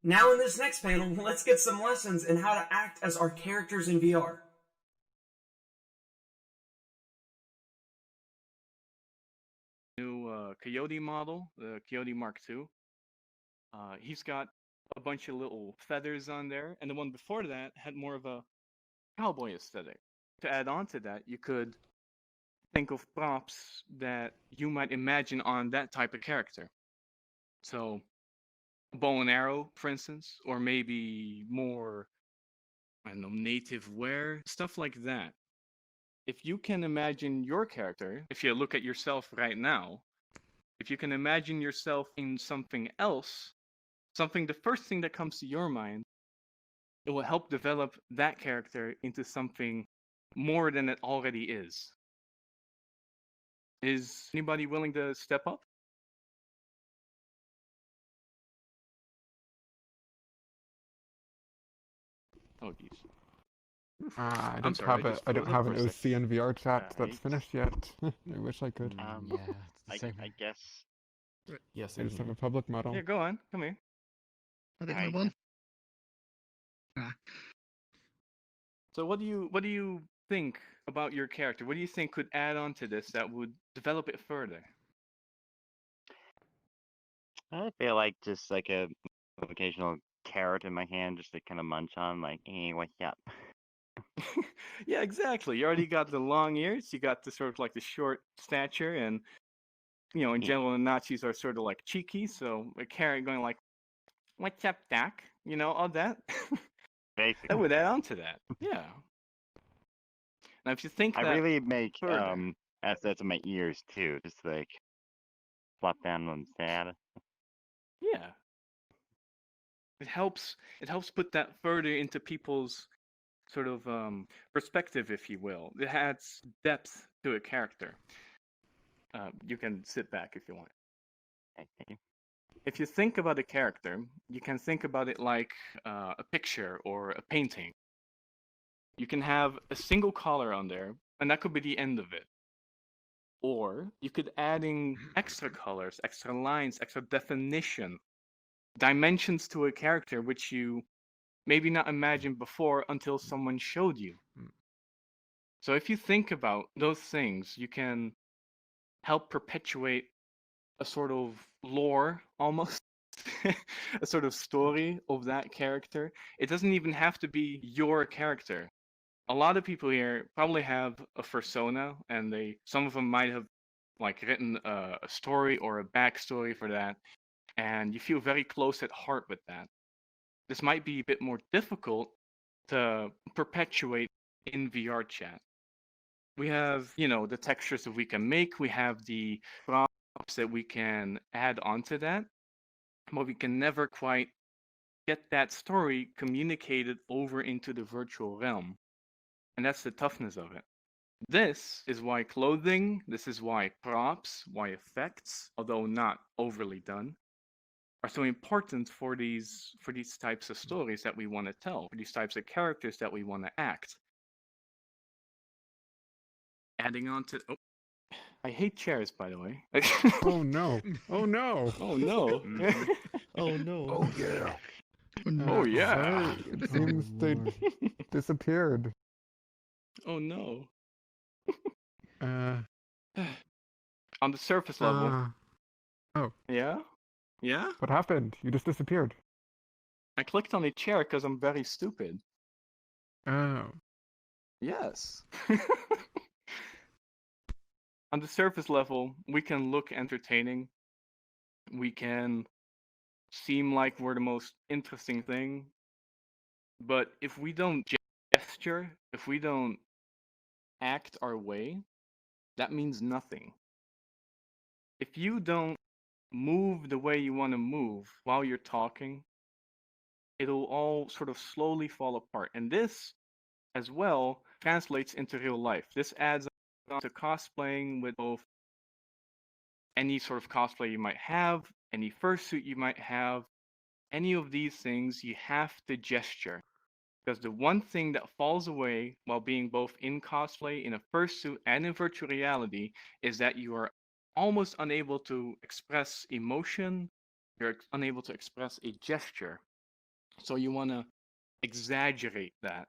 Now in this next panel, let's get some lessons in how to act as our characters in VR. New Coyote model, the Coyote Mark II. He's got a bunch of little feathers on there, and the one before that had more of a cowboy aesthetic. To add on to that, you could think of props that you might imagine on that type of character. So, bow and arrow, for instance, or maybe more, I don't know, native wear, stuff like that. If you can imagine your character, if you look at yourself right now, if you can imagine yourself in something else, the first thing that comes to your mind, it will help develop that character into something more than it already is. Is anybody willing to step up? Oh, geez. I I'm don't sorry, have I a just I don't froze up have for an a OC second. and VR chat that's Right. finished yet. I wish I could. Yeah, it's the same. I guess. Yes, I just have a public model. Yeah, go on. Come here. I think Alright. one. Ah, So what do you think about your character? What do you think could add on to this that would develop it further? I feel like just like a occasional carrot in my hand just to kind of munch on, like, hey, what's up? Yeah, exactly. You already got the long ears, you got the sort of like the short stature, and in Yeah. general the Nazis are sort of like cheeky, so a carrot going like, "What's up, Doc?" All that. That Basically. would add on to that. Yeah. Now if you think I that really make further, assets in my ears too, just like flop down on sad. yeah, it helps put that further into people's sort of perspective, if you will. It adds depth to a character. You can sit back if you want. Okay. If you think about a character, you can think about it like a picture or a painting. You can have a single color on there, and that could be the end of it. Or you could add in extra colors, extra lines, extra definition, dimensions to a character which you maybe not imagined before until someone showed you. So if you think about those things, you can help perpetuate a sort of lore almost. A sort of story of that character. It doesn't even have to be your character. A lot of people here probably have a persona, and some of them might have like written a story or a backstory for that, and you feel very close at heart with that. This might be a bit more difficult to perpetuate in VR chat. We have, the textures that we can make, we have the props that we can add onto that, but we can never quite get that story communicated over into the virtual realm. And that's the toughness of it. This is why clothing, this is why props, why effects, although not overly done, are so important for these types of stories that we want to tell, for these types of characters that we want to act. Adding on to I hate chairs, by the way. Oh no! Oh no! Oh no! Oh no! Oh yeah. Oh yeah! Sorry, it seems they disappeared. Oh no! Uh. On the surface level. Oh. Yeah? Yeah? What happened? You just disappeared. I clicked on a chair because I'm very stupid. Oh. Yes. On the surface level, we can look entertaining. We can seem like we're the most interesting thing. But if we don't gesture, if we don't act our way, that means nothing. If you don't move the way you want to move while you're talking, it'll all sort of slowly fall apart. And this, as well, translates into real life. This adds on to cosplaying with both any sort of cosplay you might have, any fursuit you might have, any of these things, you have to gesture. Because the one thing that falls away while being both in cosplay, in a fursuit, and in virtual reality is that you are almost unable to express emotion, you're unable to express a gesture. So you want to exaggerate that.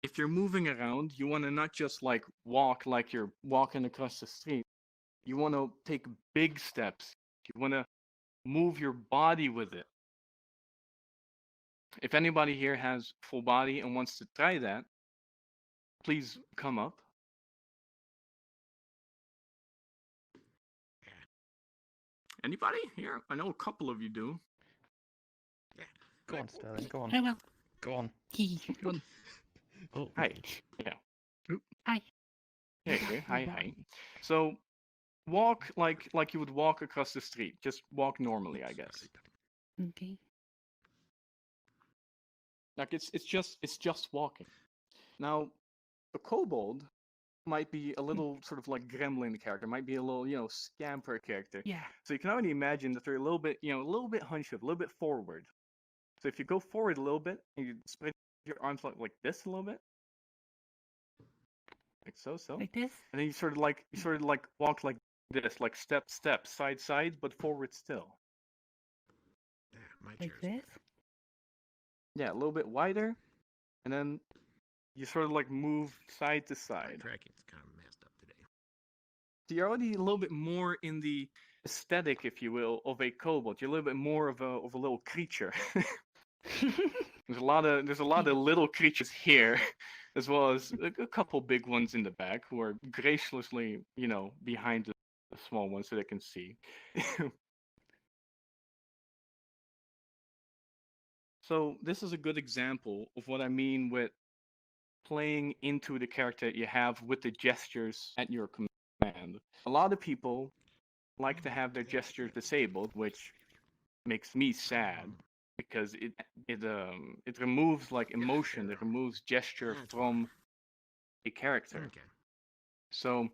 If you're moving around, you want to not just like walk like you're walking across the street. You want to take big steps. You want to move your body with it. If anybody here has full body and wants to try that, please come up. Anybody here? I know a couple of you do. Go on, Sterling. Go on. I will. Go on. Go on. Oh, Hi. Yeah. Oop. Hi. Yeah, okay. Hi. So walk like you would walk across the street. Just walk normally, I guess. Okay. Like it's just walking. Now, a kobold might be a little sort of like gremlin character, might be a little, scamper character. Yeah. So you can already imagine that they're a little bit, a little bit hunched up, a little bit forward. So if you go forward a little bit and you spread your arms like this a little bit, like so, Like this? and then you sort of like walk like this, like step, side, but forward still. yeah, my Like chair's this? Yeah, a little bit wider, and then you sort of like move side to My side. tracking's kind of messed up today. So you're already a little bit more in the aesthetic, if you will, of a kobold. You're a little bit more of a little creature. There's a lot of little creatures here, as well as a couple big ones in the back who are graciously, behind the small ones so they can see. So this is a good example of what I mean with playing into the character that you have with the gestures at your command. A lot of people like to have their gestures disabled, which makes me sad because it removes like emotion, it removes gesture from a character. Okay. So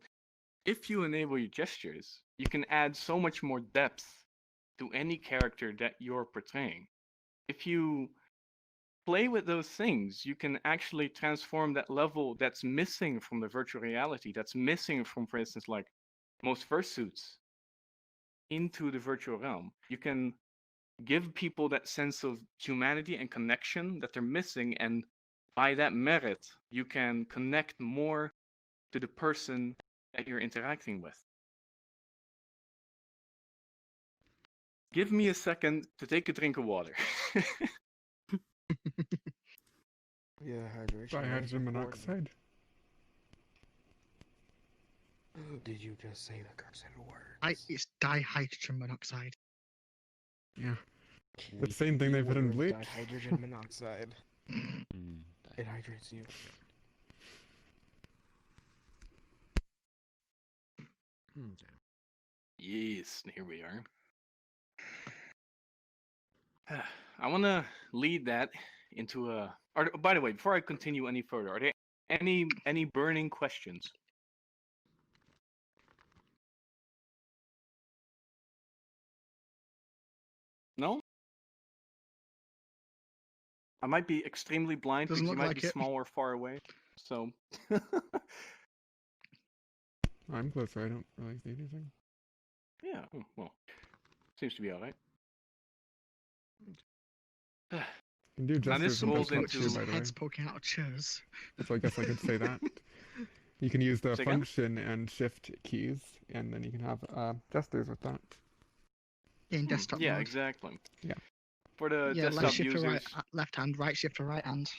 if you enable your gestures, you can add so much more depth to any character that you're portraying. If you play with those things, you can actually transform that level that's missing from the virtual reality, that's missing from, for instance, like most fursuits, into the virtual realm. You can give people that sense of humanity and connection that they're missing, and by that merit, you can connect more to the person that you're interacting with. Give me a second to take a drink of water. Yeah, hydration. By is hydrogen important. monoxide. Did you just say the cursed word? It's dihydrogen monoxide. Yeah. The same thing they put in bleach. Dihydrogen monoxide. It hydrates you. Okay. Yes, here we are. I want to lead that into a. By the way, before I continue any further, are there any burning questions? No? I might be extremely blind Doesn't because you look might like be it. small or far away. So. I'm closer, I don't really see anything. Yeah, well, seems to be all right. You can do Now this gestures in rolls desktop into- too, by the way. Heads poking out of chairs. So I guess I could say that. You can use the Say again? function and shift keys, and then you can have gestures with that. In desktop Yeah, mode. exactly. Yeah. For the Yeah, desktop left shift users, to right, left hand, right shift to right hand.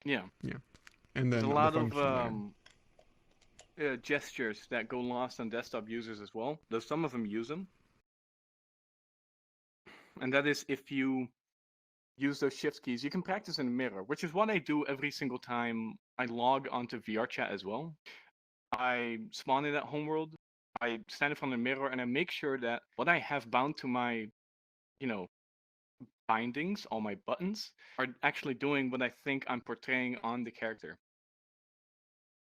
yeah, And there's then a the lot of function gestures that go lost on desktop users as well. Though some of them use them, and that is if you use those shift keys, you can practice in the mirror, which is what I do every single time I log onto VR chat as well. I spawn in that homeworld, I stand in front of the mirror, and I make sure that what I have bound to my, bindings, all my buttons, are actually doing what I think I'm portraying on the character.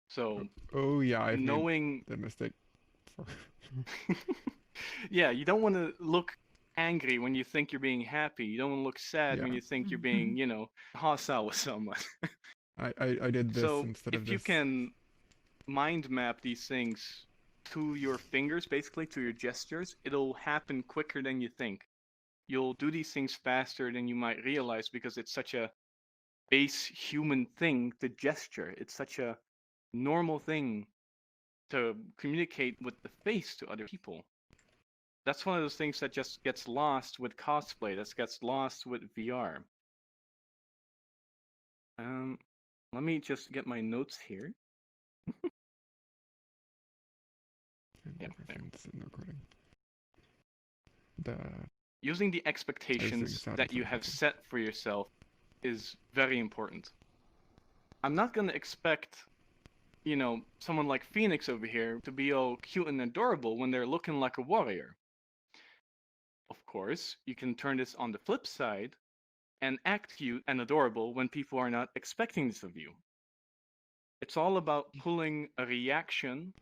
So Oh yeah, I've made knowing, the mistake. yeah, you don't want to look angry when you think you're being happy. You don't want to look sad when Yeah. you think you're being, hostile with someone. I did this So instead of if you this. can mind map these things to your fingers, basically to your gestures, it'll happen quicker than you think. you'll do these things faster than you might realize because it's such a base human thing to gesture. It's such a normal thing to communicate with the face to other people. That's one of those things that just gets lost with cosplay, that gets lost with VR. Let me just get my notes here. Yeah, there. Everything's in the recording. The Using the expectations sounded that you very have good. set for yourself is very important. I'm not going to expect, someone like Phoenix over here to be all cute and adorable when they're looking like a warrior. Of course, you can turn this on the flip side and act cute and adorable when people are not expecting this of you. It's all about pulling a reaction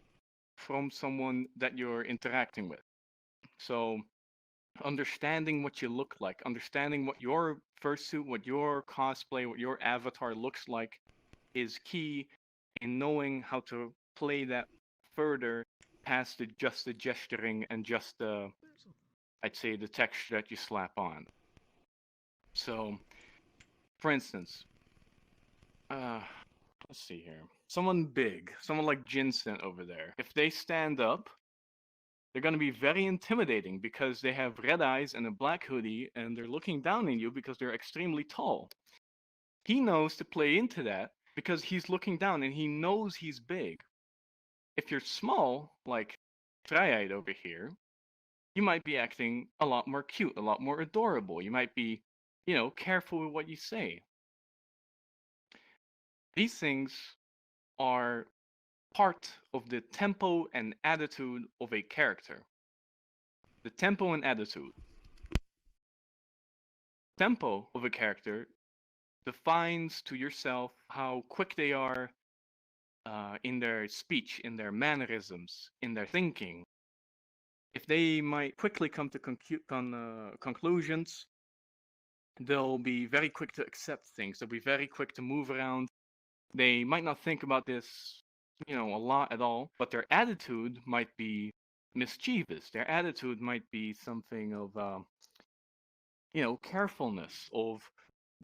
from someone that you're interacting with. So understanding what you look like, understanding what your fursuit, what your cosplay, what your avatar looks like is key in knowing how to play that further past just the gesturing and just the, I'd say, the texture that you slap on. So, for instance, let's see here. Someone big, someone like Jinsen over there. If they stand up, they're going to be very intimidating because they have red eyes and a black hoodie and they're looking down on you because they're extremely tall. He knows to play into that because he's looking down and he knows he's big. If you're small, like Triad over here, you might be acting a lot more cute, a lot more adorable. You might be, careful with what you say. These things are part of the tempo and attitude of a character. The tempo and attitude. Tempo of a character defines to yourself how quick they are in their speech, in their mannerisms, in their thinking. If they might quickly come to conclusions, they'll be very quick to accept things. They'll be very quick to move around. They might not think about this, a lot at all, but their attitude might be mischievous. Their attitude might be something of, carefulness, of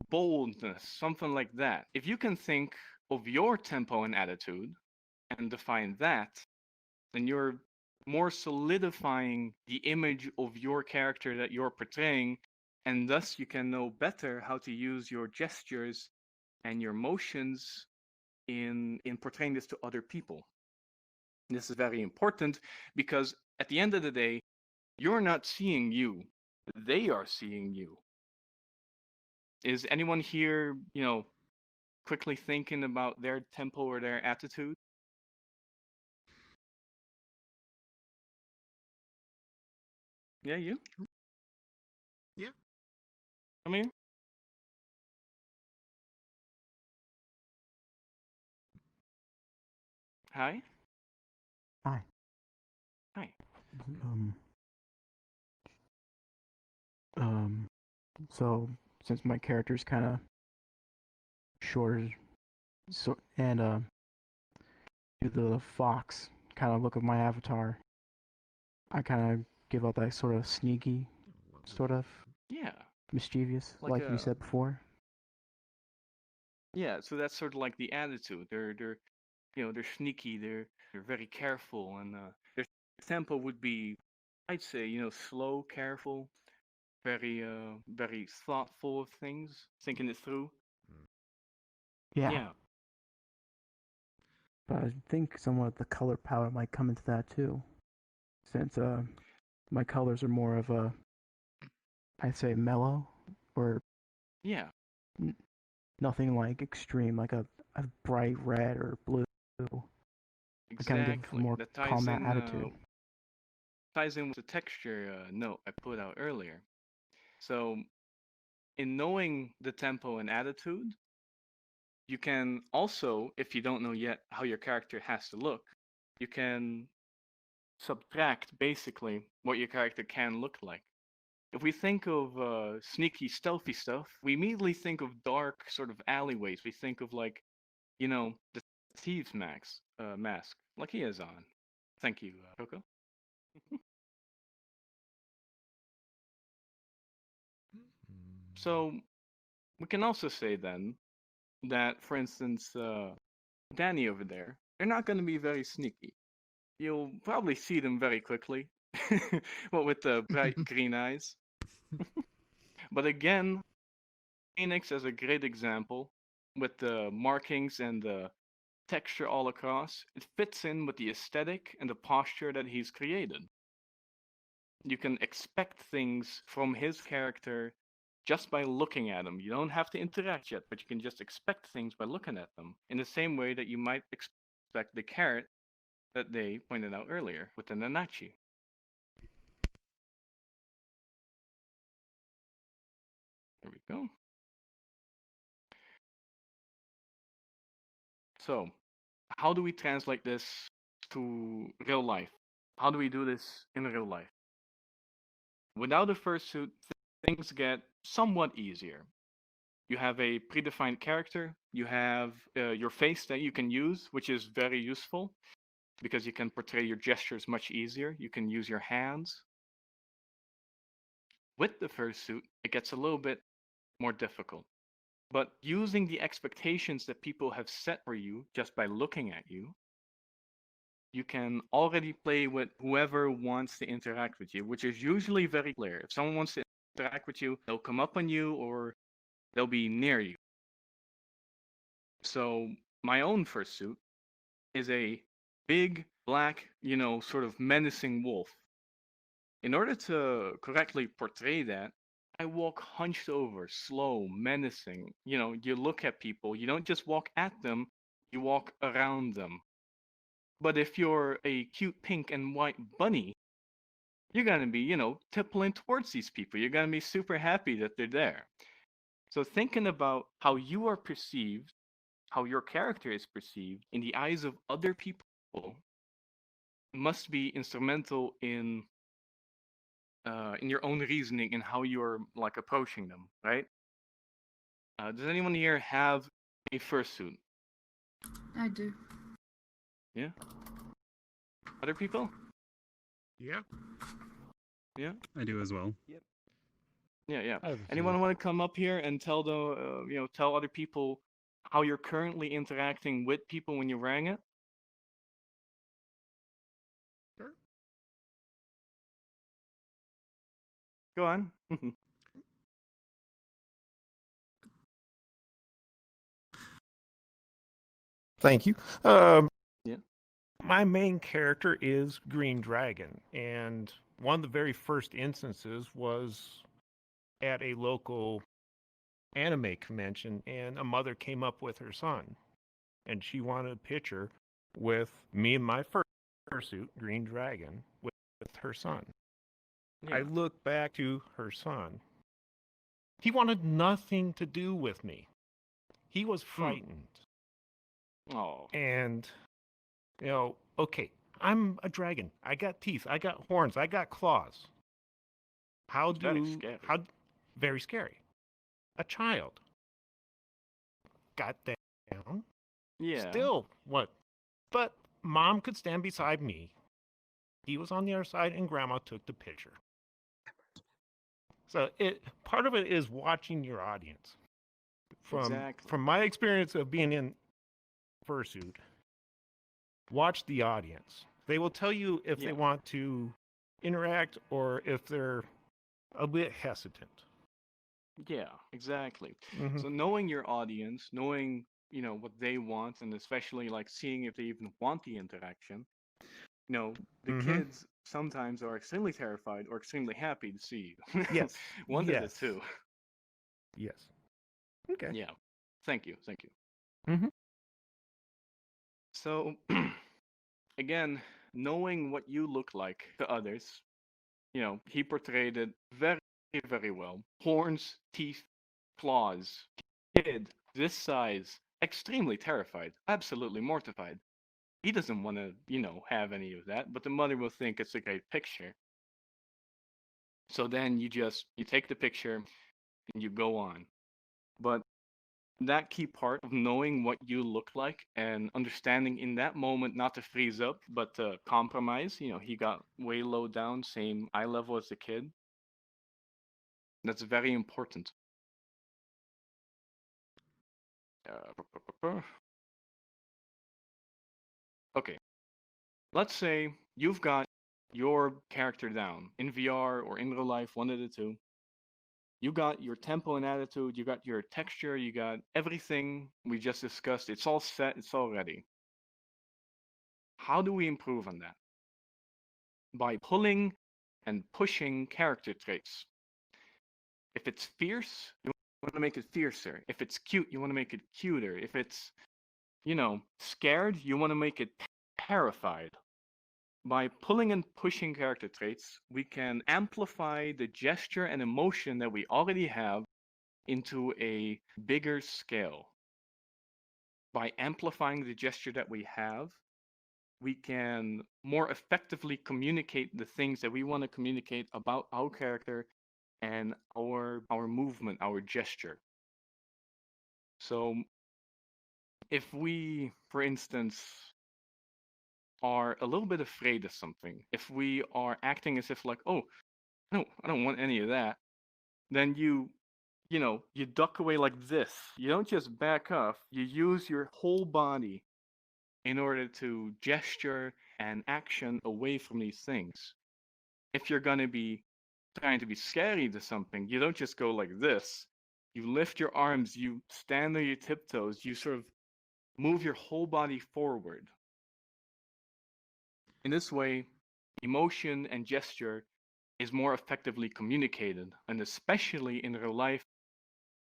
boldness, something like that. If you can think of your tempo and attitude and define that, then you're more solidifying the image of your character that you're portraying, and thus you can know better how to use your gestures and your motions in portraying this to other people. This is very important because at the end of the day, you're not seeing you, they are seeing you. Is anyone here, quickly thinking about their tempo or their attitude? Yeah, you? Yeah. Come here. Hi. Hi. Hi. So since my character's kind of shorter, so and do the fox kind of look of my avatar, I kind of give out that sort of sneaky, sort of Yeah. mischievous, like you said before. Yeah, so that's sort of like the attitude. They're they're sneaky. They're very careful, and their tempo would be, I'd say, slow, careful, very thoughtful of things, thinking it through. Yeah. Yeah. But I think somewhat the color palette might come into that too, since my colors are more of a, I'd say, mellow, or Yeah. nothing like extreme, like a bright red or blue. I kind of give a Exactly. more That ties calm in. attitude. Ties in with the texture note I put out earlier. So, in knowing the tempo and attitude, you can also, if you don't know yet how your character has to look, you can subtract basically what your character can look like. If we think of sneaky, stealthy stuff, we immediately think of dark sort of alleyways. We think of like, the thieves' mask, like he is on. Thank you, Coco. So we can also say then that, for instance, Danny over there, they're not going to be very sneaky. You'll probably see them very quickly, what with the bright green eyes. But again, Phoenix is a great example with the markings and the texture all across. It fits in with the aesthetic and the posture that he's created. You can expect things from his character just by looking at him. You don't have to interact yet, but you can just expect things by looking at them in the same way that you might expect the carrot that they pointed out earlier with the Nanachi. There we go. So, how do we translate this to real life? How do we do this in real life? Without a fursuit, things get somewhat easier. You have a predefined character, you have your face that you can use, which is very useful because you can portray your gestures much easier. You can use your hands. With the fursuit, it gets a little bit more difficult. But using the expectations that people have set for you just by looking at you, you can already play with whoever wants to interact with you, which is usually very clear. If someone wants to interact with you, they'll come up on you or they'll be near you. So my own fursuit is a big, black, sort of menacing wolf. In order to correctly portray that, I walk hunched over, slow, menacing. You look at people, you don't just walk at them, you walk around them. But if you're a cute pink and white bunny, you're going to be, tippling towards these people. You're going to be super happy that they're there. So thinking about how you are perceived, how your character is perceived in the eyes of other people must be instrumental in your own reasoning and how you're like approaching them, right? Does anyone here have a fursuit? I do. Yeah. Other people? Yeah. Yeah. I do as well. Yep. Yeah. I have a Anyone few. want to come up here and tell tell other people how you're currently interacting with people when you're wearing it? Sure. Go on. Thank you. Yeah. My main character is Green Dragon, and one of the very first instances was at a local anime convention, and a mother came up with her son, and she wanted a picture with me in my fursuit, Green Dragon, with her son. Yeah. I look back to her son. He wanted nothing to do with me. He was frightened. Oh. And, okay, I'm a dragon. I got teeth. I got horns. I got claws. Very scary. Very scary. A child got down. Yeah. Still, what? But mom could stand beside me. He was on the other side, and grandma took the picture. So part of it is watching your audience. From my experience of being in fursuit, watch the audience. They will tell you if they want to interact or if they're a bit hesitant. Yeah, exactly. Mm-hmm. So knowing your audience, knowing what they want, and especially like seeing if they even want the interaction. The kids sometimes are extremely terrified or extremely happy to see you. Yes. One of the two. Yes. Okay. Yeah. Thank you. Mm-hmm. So, again, knowing what you look like to others, he portrayed it very, very well. Horns, teeth, claws. Kid, this size, extremely terrified, absolutely mortified. He doesn't want to, have any of that, but the mother will think it's a great picture. So then you take the picture and you go on. But that key part of knowing what you look like and understanding in that moment not to freeze up, but to compromise. He got way low down, same eye level as the kid. That's very important. Okay, let's say you've got your character down in VR or in real life, one of the two. You got your tempo and attitude, you got your texture, you got everything we just discussed. It's all set, it's all ready. How do we improve on that? By pulling and pushing character traits. If it's fierce, you want to make it fiercer. If it's cute, you want to make it cuter. If it's, scared, you want to make it terrified. By pulling and pushing character traits, we can amplify the gesture and emotion that we already have into a bigger scale. By amplifying the gesture that we have, we can more effectively communicate the things that we want to communicate about our character and our movement, our gesture. So if we, for instance, are a little bit afraid of something, if we are acting as if like, oh, no, I don't want any of that, then you duck away like this. You don't just back off, you use your whole body in order to gesture and action away from these things. If you're going to be trying to be scary to something, you don't just go like this. You lift your arms, you stand on your tiptoes, you sort of move your whole body forward. In this way, emotion and gesture is more effectively communicated, and especially in real life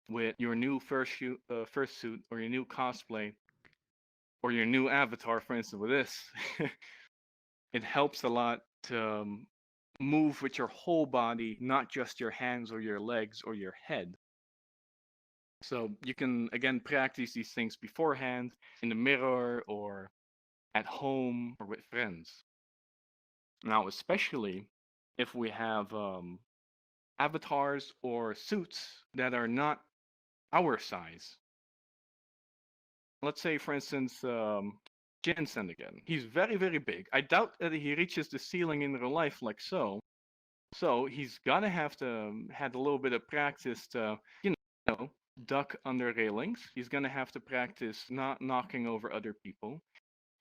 with your new fursuit or your new cosplay or your new avatar, for instance, with this, it helps a lot to move with your whole body, not just your hands or your legs or your head. So you can, again, practice these things beforehand in the mirror or at home or with friends. Now, especially if we have avatars or suits that are not our size. Let's say, for instance, Jensen again. He's very, very big. I doubt that he reaches the ceiling in real life like so. So he's gonna have to had a little bit of practice to, duck under railings. He's gonna have to practice not knocking over other people.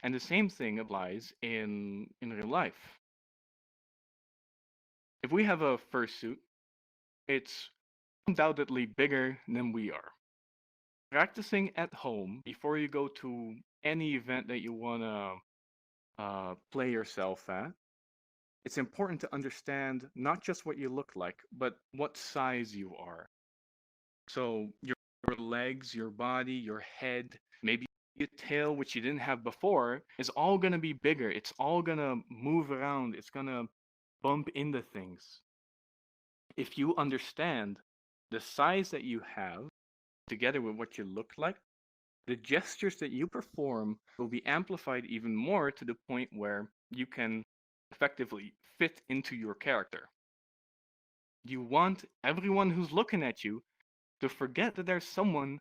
And the same thing applies in real life. If we have a fursuit, it's undoubtedly bigger than we are. Practicing at home before you go to any event that you want to play yourself at, it's important to understand not just what you look like, but what size you are. So your legs, your body, your head, maybe your tail, which you didn't have before, is all going to be bigger. It's all going to move around. It's going to bump into things. If you understand the size that you have together with what you look like, the gestures that you perform will be amplified even more to the point where you can effectively fit into your character. You want everyone who's looking at you to forget that there's someone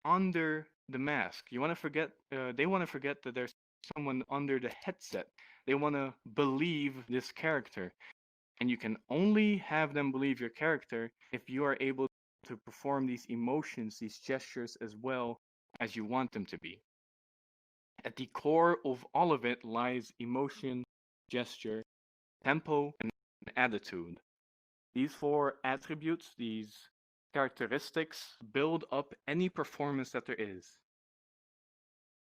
under the mask. You want to forget. They want to forget that there's someone under the headset. They want to believe this character, and you can only have them believe your character if you are able to perform these emotions, these gestures as well as you want them to be. At the core of all of it lies emotion, gesture, tempo, and attitude. These four attributes, these characteristics, build up any performance that there is.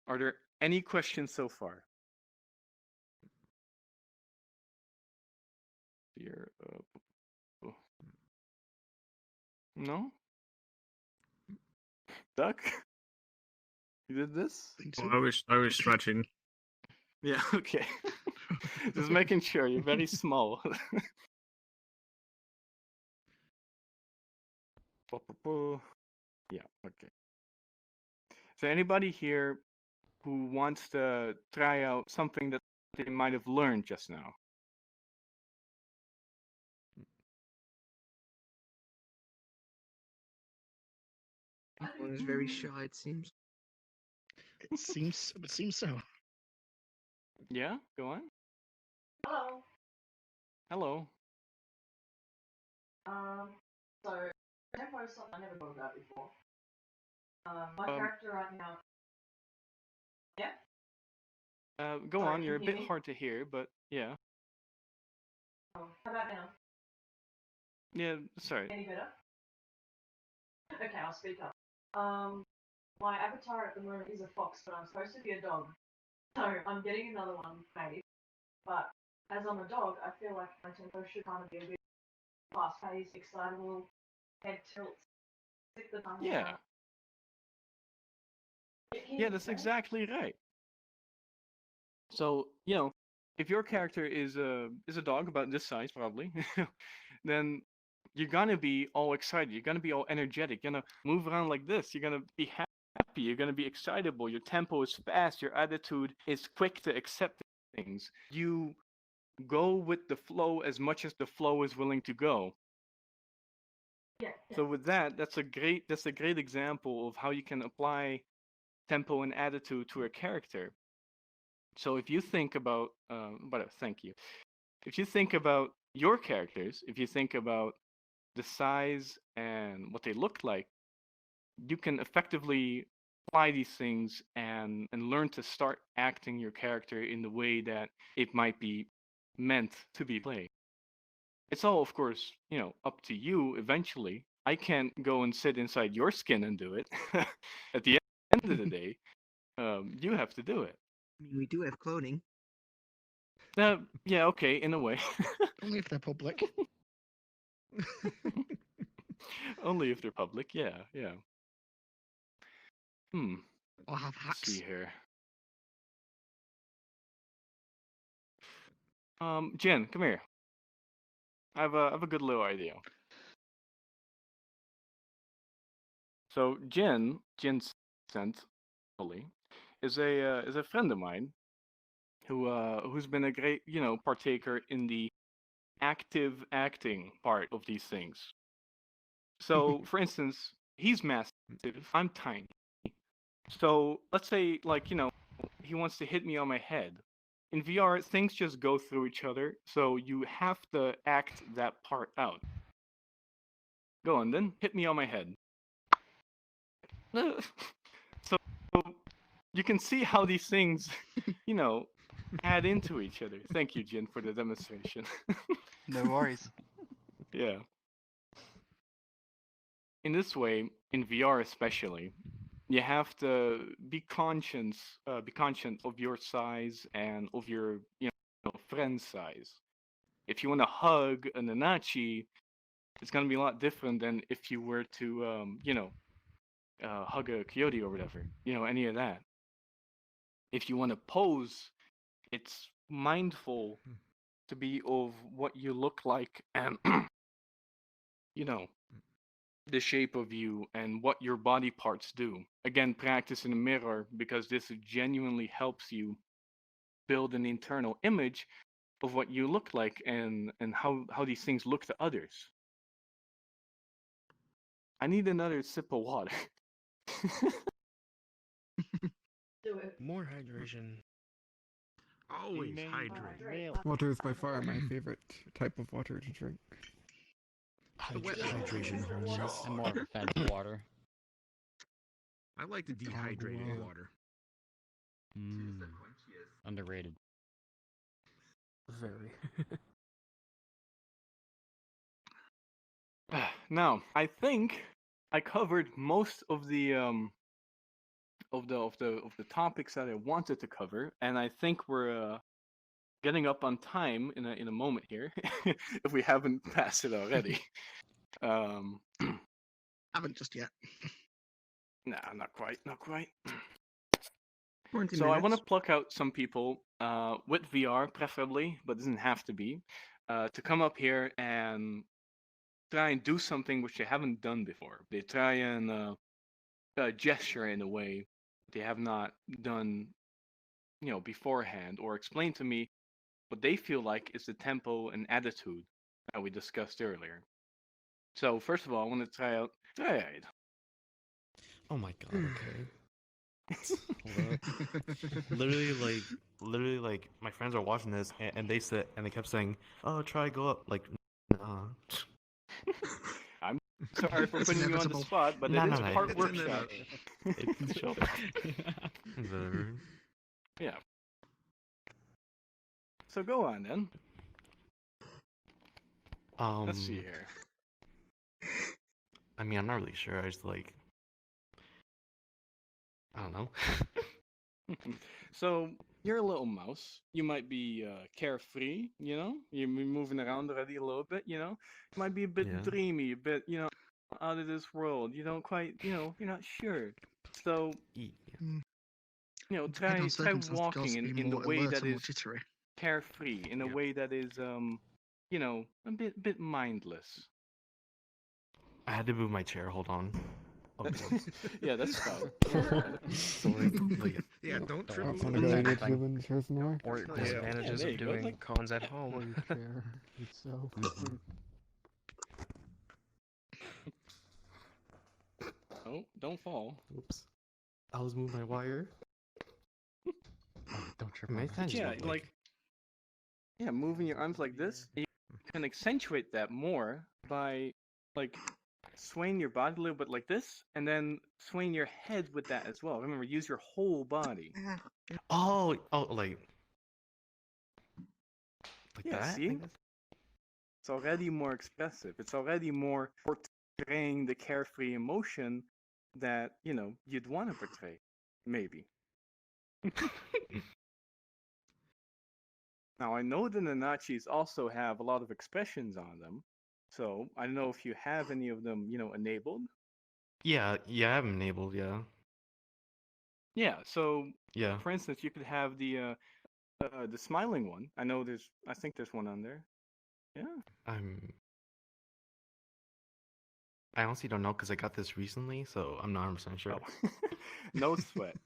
Are there any questions so far? Here, no? Duck? You did this? Think Well, so. I was stretching. Yeah, okay. Just making sure you're very small. Yeah, okay. So anybody here who wants to try out something that they might have learned just now? Everyone is very shy, it seems. It seems so. Yeah, go on. Hello. Hello. So tempo is something I never thought about before. My character right now. Yeah. Go Sorry, on. You're a can you bit hear me? hard to hear, but yeah. Oh, how about now? Yeah, sorry. Any better? Okay, I'll speak up. My avatar at the moment is a fox, but I'm supposed to be a dog. So I'm getting another one made. But as I'm a dog, I feel like my tempo should kind of be a bit fast-paced, excitable, head tilts, stick the tongue Yeah. out. Yeah, that's exactly right. So, if your character is a dog about this size probably, then you're gonna be all excited. You're gonna be all energetic. You're gonna move around like this. You're gonna be happy. You're gonna be excitable. Your tempo is fast. Your attitude is quick to accept things. You go with the flow as much as the flow is willing to go. Yeah. So with that, that's a great example of how you can apply tempo and attitude to a character. So if you think about, thank you. If you think about your characters, if you think about the size and what they look like, you can effectively apply these things and learn to start acting your character in the way that it might be meant to be played. It's all, of course, up to you eventually. I can't go and sit inside your skin and do it. At the end of the day, you have to do it. I mean, we do have cloning. Yeah, okay, in a way. Only if they're public. Only if they're public, yeah. I'll have Let's hacks. see here. Jen, come here. I have a good little idea. So Jen sent Holly is a friend of mine who's been a great partaker in the active acting part of these things. So for instance, he's massive, I'm tiny. So let's say he wants to hit me on my head. In VR, things just go through each other, so you have to act that part out. Go on then, hit me on my head. So you can see how these things, add into each other. Thank you, Jin, for the demonstration. No worries. Yeah. In this way, in VR especially, you have to be conscious of your size and of your friend's size. If you want to hug a Nanachi, it's gonna be a lot different than if you were to hug a coyote or whatever. Any of that. If you want to pose, it's mindful to be of what you look like and the shape of you and what your body parts do. Again, practice in a mirror because this genuinely helps you build an internal image of what you look like and how these things look to others. I need another sip of water. Do it. More hydration. Always Amen. hydrate. Water is by far my favorite type of water to drink. The wet Hydration, homies. I'm more of a fan of water. I like the dehydrated wow. water. Underrated. Very. Now, I think I covered most of the topics that I wanted to cover, and I think we're getting up on time in a moment here, if we haven't passed it already. Haven't just yet. Nah, not quite. So 20 I want to minutes. pluck out some people with VR, preferably, but doesn't have to be, to come up here and try and do something which they haven't done before. They try and gesture in a way they have not done, beforehand, or explain to me what they feel like is the tempo and attitude that we discussed earlier. So first of all, I want to try out Triad. Oh my god, okay. literally, like, my friends are watching this, and they said, and they kept saying, "Oh, try go up." Like, nah. I'm Sorry for It's putting you on the inevitable. spot, but No, it no, is no. part It's workshop. It's whatever. Yeah. So go on then. Let's see here. I mean, I'm not really sure. I just like, I don't know. So you're a little mouse. You might be carefree, you know. You're moving around already a little bit, you know. You might be a bit Yeah. dreamy, a bit, you know, out of this world. You don't quite, you know, you're not sure. So you know, Depending on try circumstances, could walking also be in the more way alert that or more is jittery. carefree, in a way that is you know, a bit mindless. I had to move my chair. Hold on. Yeah, that's fine. So, like, Yeah, don't trip That's over not a the good idea chair. to live in chairs more. Or Yeah. disadvantages there of you go, doing like- cons at Or home. your chair itself. Oh, don't fall. Oops. I was moving my wire. Don't trip Many on times, Yeah, but, like yeah, moving your arms like this. You can accentuate that more by like swaying your body a little bit like this, and then swaying your head with that as well. Remember, use your whole body. oh, like Yeah, that. I see? guess? It's already more expressive. It's already more portraying the carefree emotion that, you know, you'd want to portray. Maybe. Now, I know the Nanachis also have a lot of expressions on them, so I don't know if you have any of them, you know, enabled. Yeah, I have them enabled. Yeah. Yeah, so Yeah. for instance, you could have the smiling one. I think there's one on there. Yeah. I honestly don't know because I got this recently, so I'm not 100% sure. Oh. No sweat.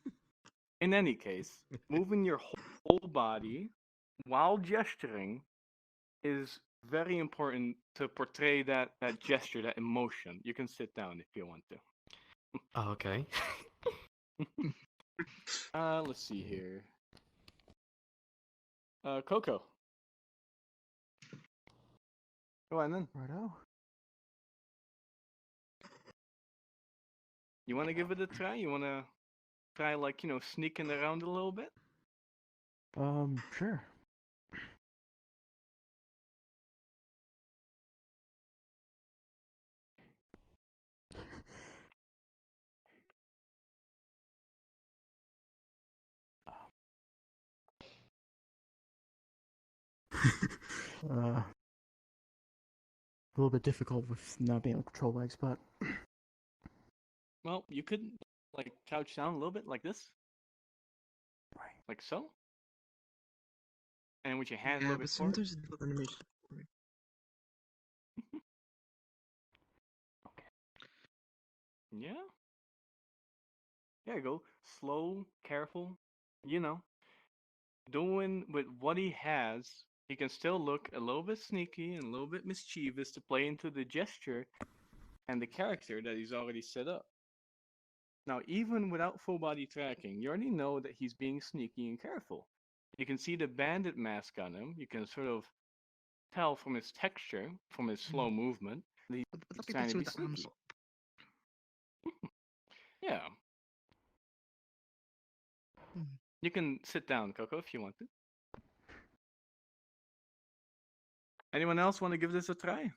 In any case, moving your whole body while gesturing is very important to portray that gesture, that emotion. You can sit down if you want to. Oh, okay. Let's see here. Coco. Go on then. Righto. You want to give it a try? You want to try, like, you know, sneaking around a little bit? Sure. A little bit difficult with not being able to control legs, but Well, you could, like, couch down a little bit like this. Right. Like so. And with your hand a Yeah, little but bit forward. sometimes it's not animation. Yeah. There you go. Slow, careful. You know. Doing with what he has, he can still look a little bit sneaky and a little bit mischievous to play into the gesture and the character that he's already set up. Now, even without full body tracking, you already know that he's being sneaky and careful. You can see the bandit mask on him. You can sort of tell from his texture, from his slow movement, that he's Would that be trying better to be with the arms sneaky. up? Yeah. Hmm. You can sit down, Coco, if you want to. Anyone else want to give this a try?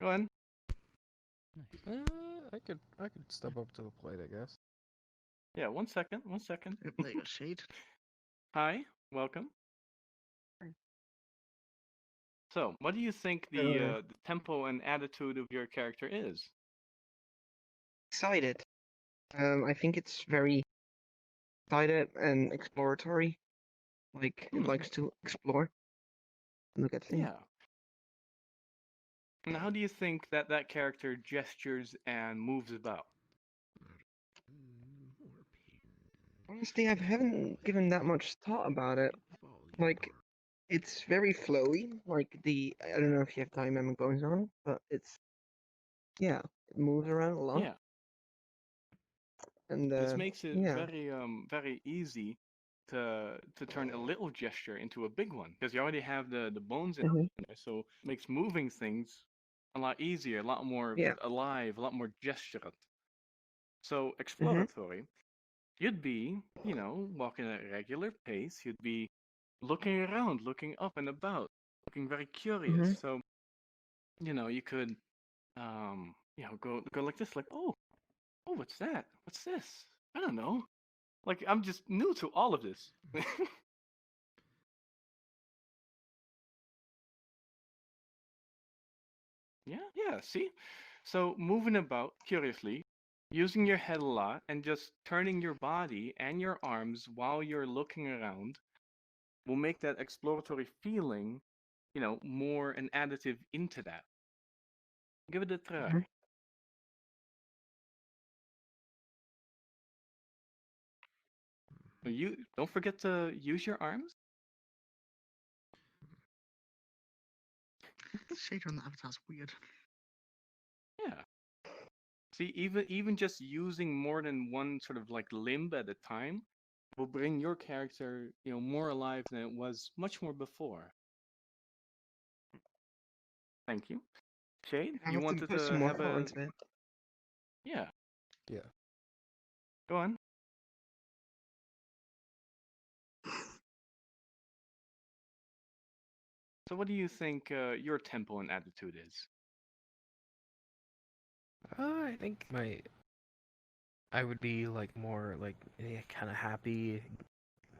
Go ahead. I could step up to the plate, I guess. Yeah, 1 second, 1 second. There you go, Shade. Hi, welcome. So, what do you think Hello. the tempo and attitude of your character is? Excited. I think it's very excited and exploratory. Like it likes to explore, look at things. Yeah. And how do you think that character gestures and moves about? Honestly, I haven't given that much thought about it. Like, it's very flowy. Like I don't know if you have time memory going on, but yeah, it moves around a lot. Yeah. And This makes it yeah. very easy to turn a little gesture into a big one because you already have the bones in Mhm. there, so it makes moving things a lot easier, a lot more Yeah. alive, a lot more gestured. So Mhm. exploratory, you'd be, walking at a regular pace. You'd be looking around, looking up and about, looking very curious. Mhm. So, you could, go like this, like, oh, what's that? What's this? I don't know. Like, I'm just new to all of this. Yeah, see? So, moving about curiously, using your head a lot, and just turning your body and your arms while you're looking around will make that exploratory feeling, more an additive into that. Give it a try. Mhm. You don't forget to use your arms. The shader on the avatar's weird. Yeah. See, even just using more than one sort of like limb at a time will bring your character, more alive than it was much more before. Thank you. Shade, I you have to wanted put some to more have thought a into it. yeah. Yeah. Go on. So, what do you think your tempo and attitude is? I think I would be like more like kind of happy,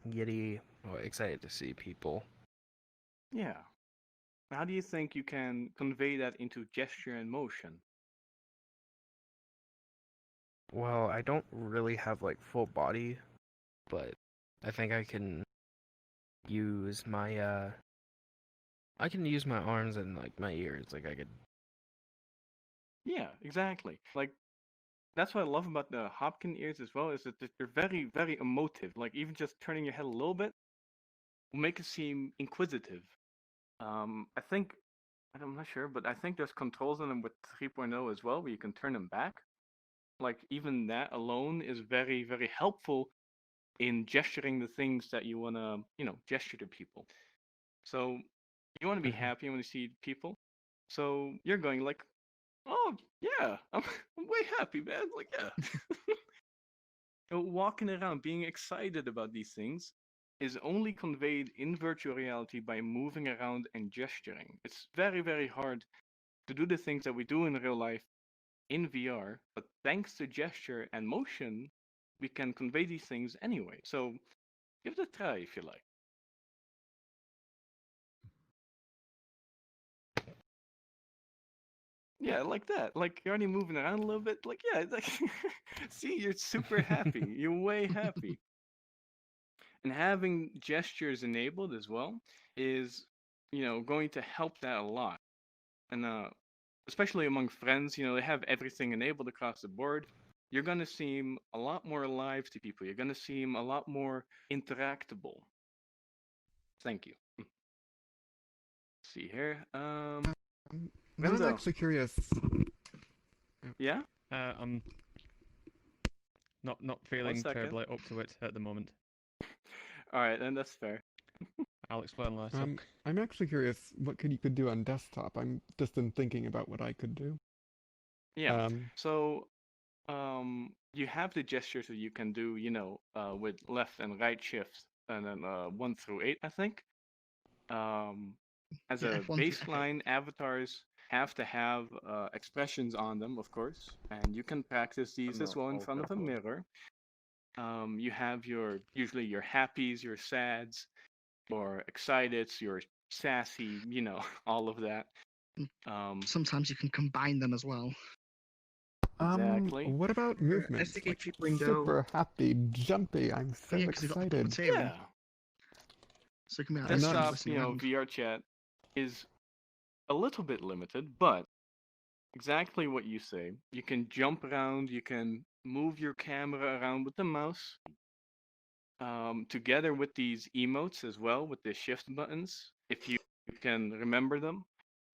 giddy, or excited to see people. Yeah. How do you think you can convey that into gesture and motion? Well, I don't really have like full body, but I think I can use my arms and like my ears. Like I could. Yeah, exactly. Like that's what I love about the Hopkin ears as well, is that they're very, very emotive. Like even just turning your head a little bit will make it seem inquisitive. I think I'm not sure, but I think there's controls in them with 3.0 as well, where you can turn them back. Like even that alone is very, very helpful in gesturing the things that you wanna, gesture to people. So you want to be happy when you see people. So you're going like, oh yeah, I'm way happy, man. Like yeah. Walking around, being excited about these things, is only conveyed in virtual reality by moving around and gesturing. It's very, very hard to do the things that we do in real life in VR, but thanks to gesture and motion, we can convey these things anyway. So give it a try if you like. Yeah, like that. Like you're already moving around a little bit. Like, yeah, it's like see, you're super happy. You're way happy. And having gestures enabled as well is, going to help that a lot. And especially among friends, they have everything enabled across the board. You're gonna seem a lot more alive to people. You're gonna seem a lot more interactable. Thank you. See here. Now I'm Renzo. actually curious. Yeah? I'm not feeling terribly up to it at the moment. Alright, then that's fair. I'll explain later. I'm actually curious what you could do on desktop. I'm just been thinking about what I could do. Yeah. So you have the gestures that you can do, with left and right shift and then 1 through 8, I think. As Yeah, a F1 through baseline, avatars have to have expressions on them, of course, and you can practice these as well in front of a mirror. You have usually your happies, your sads, your exciteds, your sassy, all of that. Sometimes you can combine them as well. Exactly. What about movement? SDK Like, 3.0. super happy, jumpy. I'm so Yeah, 'cause you've got the excited. puppeteering. Yeah. So it can be like Desktop, listening around. VR chat is a little bit limited, but exactly what you say. You can jump around, you can move your camera around with the mouse. Together with these emotes as well, with the shift buttons, if you can remember them.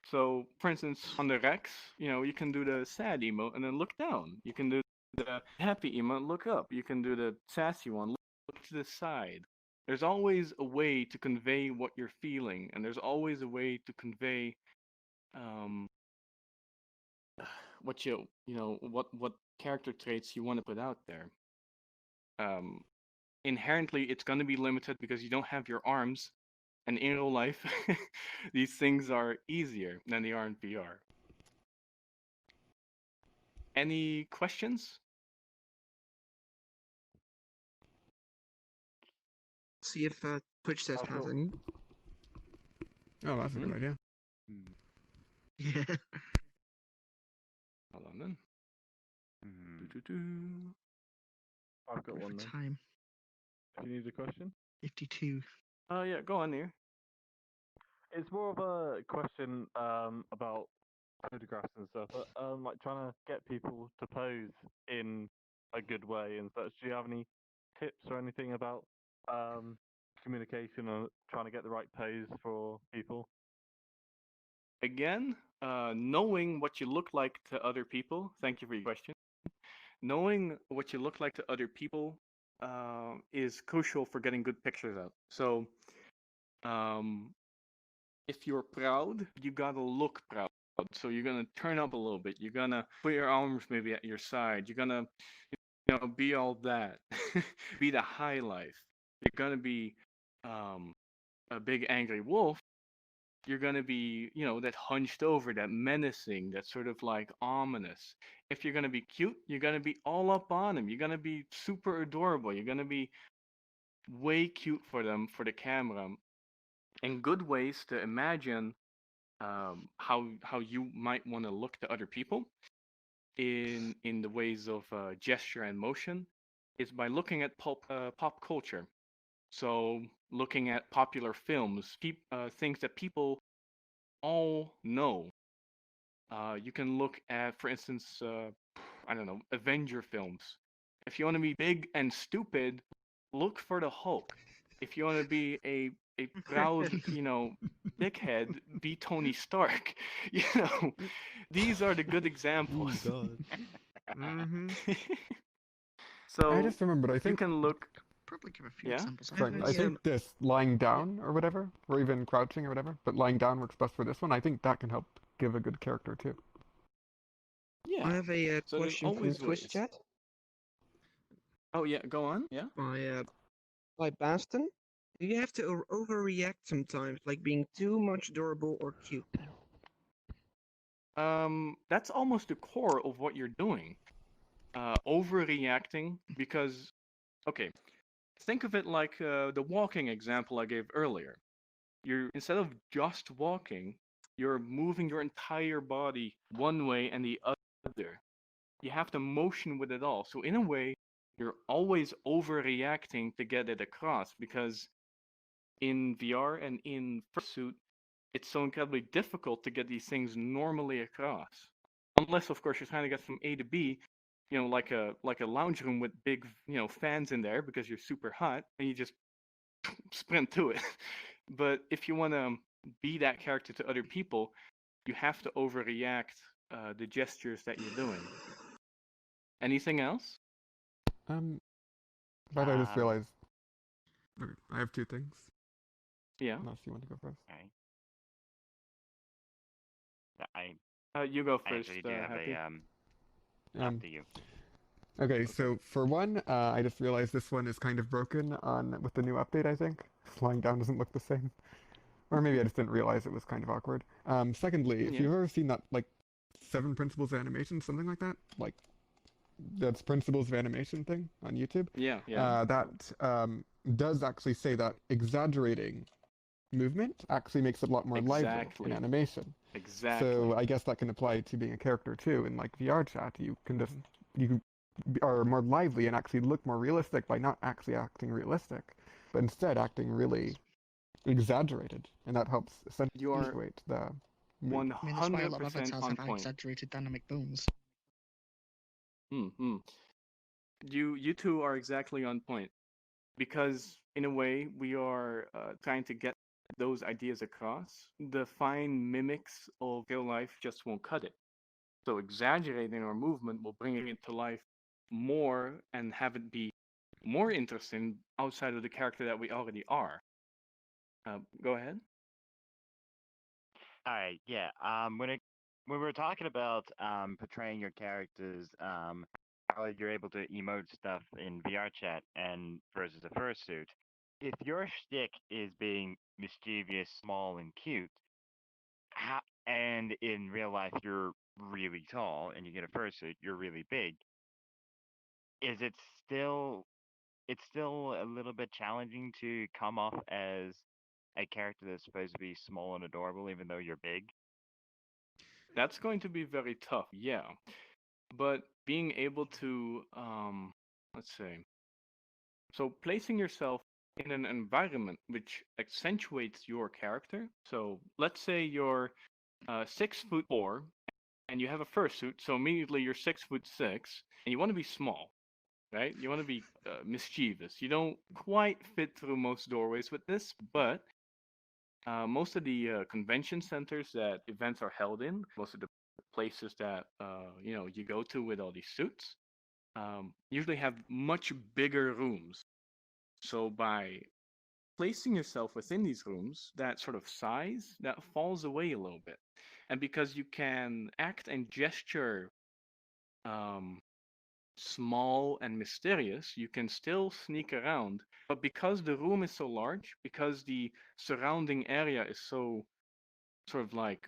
So, for instance, on the Rex, you can do the sad emote and then look down. You can do the happy emote, look up. You can do the sassy one, look to the side. There's always a way to convey what you're feeling, and there's always a way to convey um, what what character traits you want to put out there. Um, Inherently, it's going to be limited because you don't have your arms, and in real life, these things are easier than they are in VR. Any questions? See if Twitch says has any. Oh, that's a good idea. Yeah. Hold on then. I've got one then. Time. If you need a question. 52. Yeah, go on here. It's more of a question about photographs and stuff. Like trying to get people to pose in a good way and such. Do you have any tips or anything about communication or trying to get the right pose for people? Again, knowing what you look like to other people. Thank you for your question. Knowing what you look like to other people is crucial for getting good pictures out. So, if you're proud, you gotta look proud. So you're gonna turn up a little bit. You're gonna put your arms maybe at your side. You're gonna, be all that. Be the high life. You're gonna be a big angry wolf. You're gonna be, that hunched over, that menacing, that sort of like ominous. If you're gonna be cute, you're gonna be all up on them. You're gonna be super adorable. You're gonna be way cute for them, for the camera, and good ways to imagine how you might want to look to other people in the ways of gesture and motion is by looking at pop culture. So looking at popular films, things that people all know. You can look at, for instance, I don't know, Avenger films. If you want to be big and stupid, look for the Hulk. If you want to be a proud, dickhead, be Tony Stark. These are the good examples. Oh God. So I just remembered. I you think can look. Probably give a few Yeah. examples. Sorry, I think this lying down or whatever, or even crouching or whatever, but lying down works best for this one. I think that can help give a good character too. Yeah. I have a So there's question from always Twitch ways. chat Oh yeah, go on. Yeah. by Baston. Do you have to overreact sometimes, like being too much adorable or cute? That's almost the core of what you're doing. Overreacting because, okay, think of it like the walking example I gave earlier. Instead of just walking, you're moving your entire body one way and the other. You have to motion with it all. So in a way, you're always overreacting to get it across because in VR and in fursuit, it's so incredibly difficult to get these things normally across. Unless, of course, you're trying to get from A to B, like a lounge room with big, fans in there because you're super hot and you just sprint to it. But if you want to be that character to other people, you have to overreact the gestures that you're doing. Anything else? But I just realized. Okay, I have two things. Yeah. Unless you want to go first. Okay. You go I first. actually do have Happy. after you. Okay, so for one, I just realized this one is kind of broken with the new update. I think lying down doesn't look the same, or maybe I just didn't realize it was kind of awkward. Secondly, if you've ever seen that like 7 Principles of Animation, something like that, like that's Principles of Animation thing on YouTube. Yeah. That does actually say that exaggerating movement actually makes it a lot more lively in animation. Exactly. So I guess that can apply to being a character too. In like VR chat, you are more lively and actually look more realistic by not actually acting realistic, but instead acting really exaggerated, and that helps accentuate the. 100% on point. Exaggerated dynamic bones. You two are exactly on point, because in a way we are trying to get those ideas across. The fine mimics of real life just won't cut it. So exaggerating our movement will bring it to life more and have it be more interesting outside of the character that we already are. Go ahead. All right, yeah. When we were talking about portraying your characters, how you're able to emote stuff in VR chat and versus a fursuit, if your shtick is being mischievous, small, and cute, and in real life you're really tall and you get a fursuit, you're really big, is it still it's still a little bit challenging to come off as a character that's supposed to be small and adorable even though you're big? That's going to be very tough, yeah. But being able to, let's say, so placing yourself in an environment which accentuates your character. So let's say you're 6'4" and you have a fursuit, so immediately you're 6'6", and you want to be small, right? You want to be mischievous. You don't quite fit through most doorways with this, but most of the convention centers that events are held in, most of the places that you go to with all these suits, usually have much bigger rooms. So by placing yourself within these rooms, that sort of size that falls away a little bit, and because you can act and gesture small and mysterious, you can still sneak around. But because the room is so large, because the surrounding area is so sort of like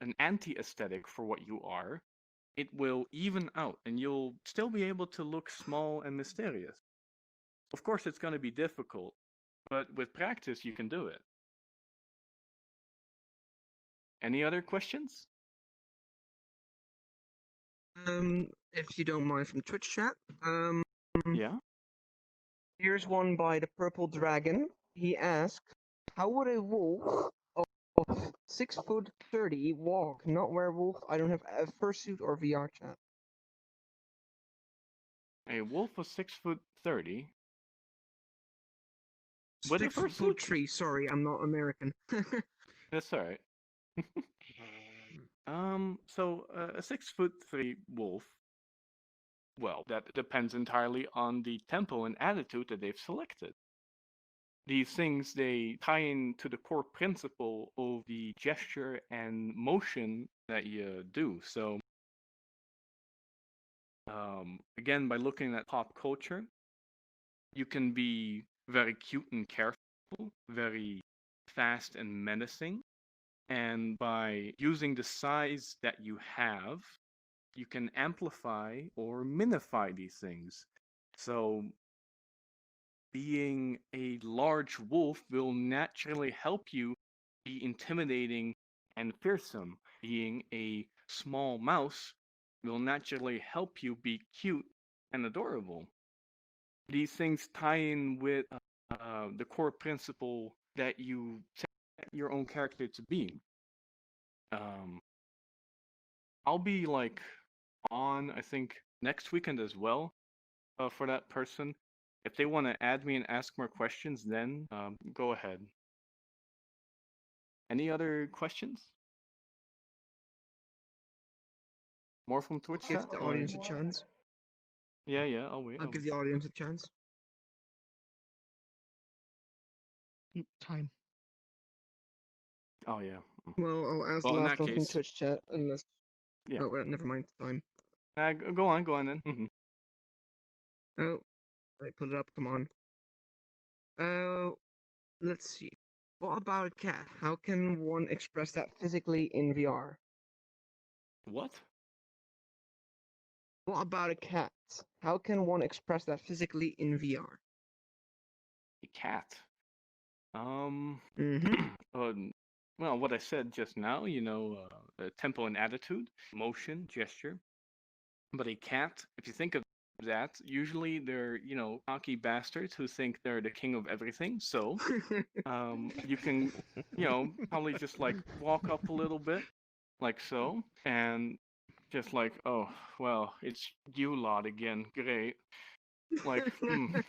an anti-aesthetic for what you are, it will even out and you'll still be able to look small and mysterious. Of course, it's going to be difficult, but with practice, you can do it. Any other questions? If you don't mind, from Twitch chat. Yeah. Here's one by the Purple Dragon. He asked, "How would a wolf of 6'30" walk? Not werewolf. I don't have a fursuit or VR chat. A wolf of 6'30". With a 6'3". Sorry, I'm not American. That's all right. So a 6'3" wolf. Well, that depends entirely on the tempo and attitude that they've selected. These things, they tie into the core principle of the gesture and motion that you do. So, again, by looking at pop culture, you can be very cute and careful, very fast and menacing. And by using the size that you have, you can amplify or minify these things. So being a large wolf will naturally help you be intimidating and fearsome. Being a small mouse will naturally help you be cute and adorable. These things tie in with the core principle that you set your own character to be. I'll be like on, I think, next weekend as well for that person. If they want to add me and ask more questions, then go ahead. Any other questions? More from Twitch Give chat? the or- audience a chance. Yeah, I'll wait. I'll give the audience a chance. Time. Oh, yeah. Well, I'll ask Well, the in last that one from case- Twitch chat, unless... Yeah. Oh, well, never mind. Time. Go on then. Oh, I put it up. Come on. Oh, let's see. What about a cat? How can one express that physically in VR? What? What about a cat? How can one express that physically in VR? A cat. Mm-hmm. Well, what I said just now, tempo and attitude, motion, gesture. But a cat, if you think of that, usually they're, cocky bastards who think they're the king of everything. So, you can, probably just like walk up a little bit, like so, and just like, oh, well, it's you lot again. Great. Like,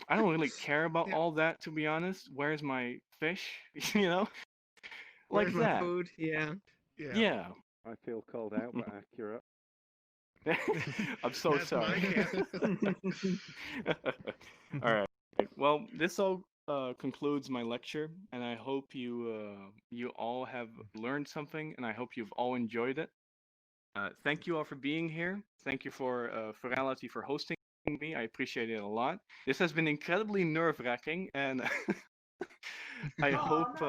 I don't really care about all that, to be honest. Where's my fish? Like Where's my that. food? Yeah. Yeah. I feel called out, but accurate. I'm so That's my sorry. cat. All right. Well, this all concludes my lecture, and I hope you all have learned something, and I hope you've all enjoyed it. Thank you all for being here. Thank you for Furality for hosting me. I appreciate it a lot. This has been incredibly nerve-wracking, and I hope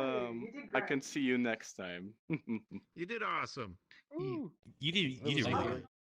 I can see you next time. You did awesome. You did Thank really you. good.